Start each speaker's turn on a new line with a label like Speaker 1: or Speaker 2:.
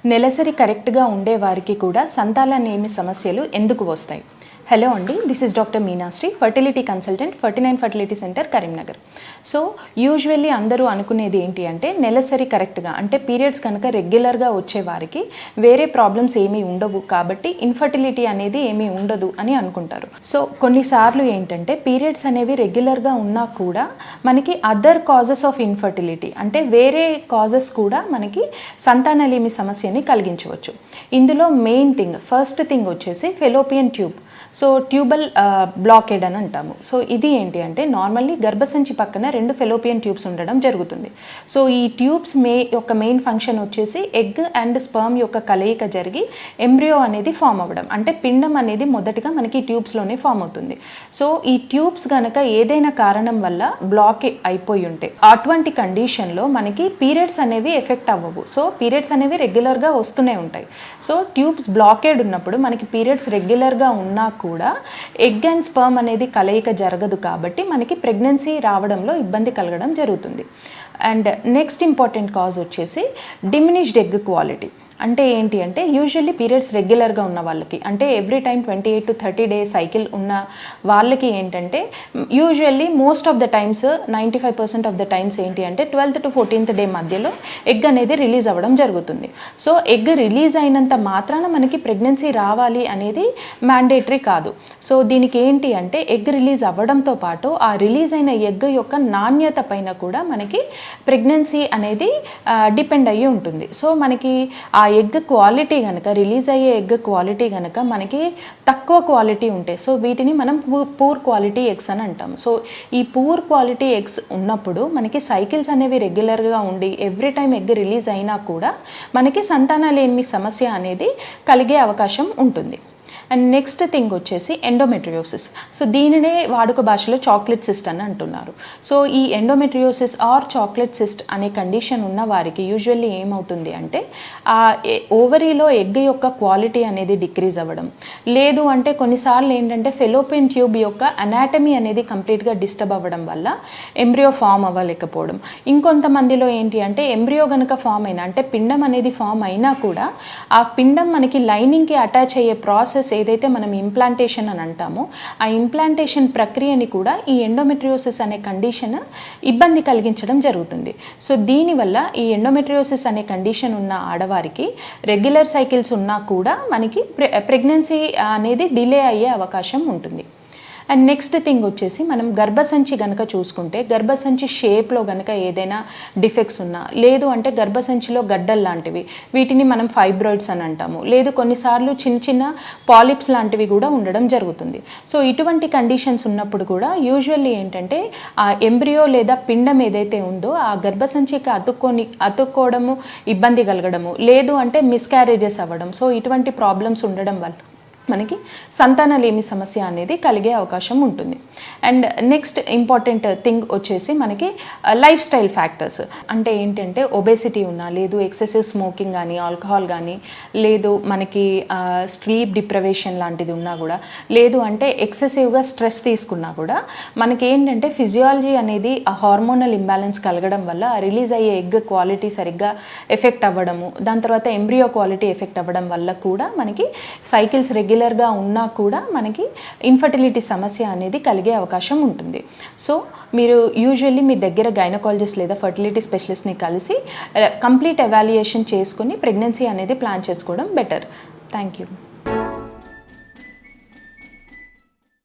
Speaker 1: నెలసరి కరెక్ట్గా ఉండే వారికి కూడా సంతానలేమి సమస్యలు ఎందుకు వస్తాయి? హలో అండి, this is doctor Meenashri, fertility consultant, 49 fertility centre, Karimnagar. So usually అందరూ అనుకునేది ఏంటి అంటే నెలసరి కరెక్ట్గా అంటే పీరియడ్స్ కనుక రెగ్యులర్గా వచ్చే వారికి వేరే ప్రాబ్లమ్స్ ఏమీ ఉండవు కాబట్టి ఇన్ఫర్టిలిటీ అనేది ఏమీ ఉండదు అని అనుకుంటారు. సో కొన్నిసార్లు ఏంటంటే పీరియడ్స్ అనేవి రెగ్యులర్గా ఉన్నా కూడా మనకి అదర్ కాజెస్ ఆఫ్ ఇన్ఫర్టిలిటీ అంటే వేరే కాజెస్ కూడా మనకి సంతానలేమి సమస్యని కలిగించవచ్చు. ఇందులో మెయిన్ థింగ్, ఫస్ట్ థింగ్ వచ్చేసి fallopian tube. So tubal blockade అని అంటాము. సో ఇది ఏంటి అంటే నార్మల్లీ గర్భసంచి పక్కన 2 ఫెలోపియన్ ట్యూబ్స్ ఉండడం జరుగుతుంది. సో ఈ ట్యూబ్స్ యొక్క మెయిన్ ఫంక్షన్ వచ్చేసి ఎగ్ అండ్ స్పర్మ్ యొక్క కలయిక జరిగి ఎంబ్రియో అనేది ఫామ్ అవ్వడం, అంటే పిండం అనేది మొదటిగా మనకి ట్యూబ్స్లోనే ఫామ్ అవుతుంది. సో ఈ ట్యూబ్స్ కనుక ఏదైనా కారణం వల్ల బ్లాక్ అయిపోయి ఉంటే అటువంటి కండిషన్లో మనకి పీరియడ్స్ అనేవి ఎఫెక్ట్ అవ్వవు. సో పీరియడ్స్ అనేవి రెగ్యులర్గా వస్తూనే ఉంటాయి. సో ట్యూబ్స్ బ్లాకేడ్ ఉన్నప్పుడు మనకి పీరియడ్స్ రెగ్యులర్గా ఉన్నా కూడా ఎగ్ అండ్ స్పర్మ్ అనేది కలయిక జరగదు కాబట్టి మనకి ప్రెగ్నెన్సీ రావడంలో ఇబ్బంది కలగడం జరుగుతుంది. అండ్ నెక్స్ట్ ఇంపార్టెంట్ కాజ్ వచ్చేసి డిమినిష్డ్ ఎగ్ క్వాలిటీ. అంటే ఏంటి అంటే యూజువల్లీ పీరియడ్స్ రెగ్యులర్గా ఉన్న వాళ్ళకి అంటే every time 28 to 30 days cycle ఉన్న వాళ్ళకి ఏంటంటే usually most of the times 95% of the times ఏంటి అంటే 12th to 14th day మధ్యలో ఎగ్ అనేది రిలీజ్ అవ్వడం జరుగుతుంది. సో ఎగ్ రిలీజ్ అయినంత మాత్రాన మనకి ప్రెగ్నెన్సీ రావాలి అనేది మ్యాండేటరీ కాదు. సో దీనికి ఏంటి అంటే ఎగ్ రిలీజ్ అవ్వడంతో పాటు ఆ రిలీజ్ అయిన ఎగ్ యొక్క నాణ్యత పైన కూడా మనకి ప్రెగ్నెన్సీ అనేది డిపెండ్ అయ్యి ఉంటుంది. సో మనకి ఆ ఎగ్ క్వాలిటీ కనుక రిలీజ్ అయ్యే ఎగ్ క్వాలిటీ కనుక మనకి తక్కువ క్వాలిటీ ఉంటాయి. సో వీటిని మనం పూర్ క్వాలిటీ ఎగ్స్ అని అంటాం. సో ఈ పూర్ క్వాలిటీ ఎగ్స్ ఉన్నప్పుడు మనకి సైకిల్స్ అనేవి రెగ్యులర్గా ఉండి ఎవ్రీ టైం ఎగ్ రిలీజ్ అయినా కూడా మనకి సంతానలేమి సమస్య అనేది కలిగే అవకాశం ఉంటుంది. అండ్ నెక్స్ట్ థింగ్ వచ్చేసి ఎండోమెట్రియోసిస్. సో దీనినే వాడుక భాషలో చాక్లెట్ సిస్ట్ అని అంటున్నారు. సో ఈ ఎండోమెట్రియోసిస్ ఆర్ చాక్లెట్ సిస్ట్ అనే కండిషన్ ఉన్న వారికి యూజువల్లీ ఏమవుతుంది అంటే ఆ ఓవరీలో ఎగ్ యొక్క క్వాలిటీ అనేది డిక్రీజ్ అవ్వడం, లేదు అంటే కొన్నిసార్లు ఏంటంటే ఫెలోపియన్ ట్యూబ్ యొక్క అనాటమీ అనేది కంప్లీట్గా డిస్టర్బ్ అవ్వడం వల్ల ఎంబ్రియో ఫామ్ అవ్వలేకపోవడం. ఇంకొంతమందిలో ఏంటి అంటే ఎంబ్రియో కనుక ఫామ్ అయినా అంటే పిండం అనేది ఫామ్ అయినా కూడా ఆ పిండం మనకి లైనింగ్కి అటాచ్ అయ్యే ప్రాసెస్ ఏదైతే మనం ఇంప్లాంటేషన్ అని అంటామో ఆ ఇంప్లాంటేషన్ ప్రక్రియని కూడా ఈ ఎండోమెట్రియోసిస్ అనే కండిషన్ ఇబ్బంది కలిగించడం జరుగుతుంది. సో దీనివల్ల ఈ ఎండోమెట్రియోసిస్ అనే కండిషన్ ఉన్న ఆడవారికి రెగ్యులర్ సైకిల్స్ ఉన్నా కూడా మనకి ప్రెగ్నెన్సీ అనేది డిలే అయ్యే అవకాశం ఉంటుంది. అండ్ నెక్స్ట్ థింగ్ వచ్చేసి మనం గర్భసంచి కనుక చూసుకుంటే గర్భసంచి షేప్లో కనుక ఏదైనా డిఫెక్ట్స్ ఉన్నా, లేదు అంటే గర్భసంచిలో గడ్డలు లాంటివి వీటిని మనం ఫైబ్రాయిడ్స్ అని అంటాము, లేదు కొన్నిసార్లు చిన్న చిన్న పాలిప్స్ లాంటివి కూడా ఉండడం జరుగుతుంది. సో ఇటువంటి కండిషన్స్ ఉన్నప్పుడు కూడా యూజువల్లీ ఏంటంటే ఆ ఎంబ్రియో లేదా పిండం ఏదైతే ఉందో ఆ గర్భసంచికి అతుక్కోవడము ఇబ్బంది కలగడము, లేదు అంటే మిస్క్యారేజెస్ అవ్వడం. సో ఇటువంటి ప్రాబ్లమ్స్ ఉండడం వల్ల మనకి సంతానలేమి సమస్య అనేది కలిగే అవకాశం ఉంటుంది. అండ్ నెక్స్ట్ ఇంపార్టెంట్ థింగ్ వచ్చేసి మనకి లైఫ్ స్టైల్ ఫ్యాక్టర్స్. అంటే ఏంటంటే ఒబేసిటీ ఉన్నా, లేదు ఎక్సెసివ్ స్మోకింగ్ కానీ ఆల్కహాల్ కానీ, లేదు మనకి స్లీప్ డిప్రవేషన్ లాంటిది ఉన్నా కూడా, లేదు అంటే ఎక్సెసివ్గా స్ట్రెస్ తీసుకున్నా కూడా మనకి ఏంటంటే ఫిజియాలజీ అనేది ఆ హార్మోనల్ ఇంబ్యాలెన్స్ కలగడం వల్ల రిలీజ్ అయ్యే ఎగ్ క్వాలిటీ సరిగ్గా ఎఫెక్ట్ అవ్వడము, దాని తర్వాత ఎంబ్రియో క్వాలిటీ ఎఫెక్ట్ అవ్వడం వల్ల కూడా మనకి సైకిల్స్ రెగ్యులర్గా ఉన్నా కూడా మనకి ఇన్ఫర్టిలిటీ సమస్య అనేది కలిగే అవకాశం ఉంటుంది. సో మీరు యూజువల్లీ మీ దగ్గర గైనకాలజిస్ట్ లేదా ఫర్టిలిటీ స్పెషలిస్ట్ని కలిసి కంప్లీట్ ఎవాల్యుయేషన్ చేసుకుని ప్రెగ్నెన్సీ అనేది ప్లాన్ చేసుకోవడం బెటర్. Thank you.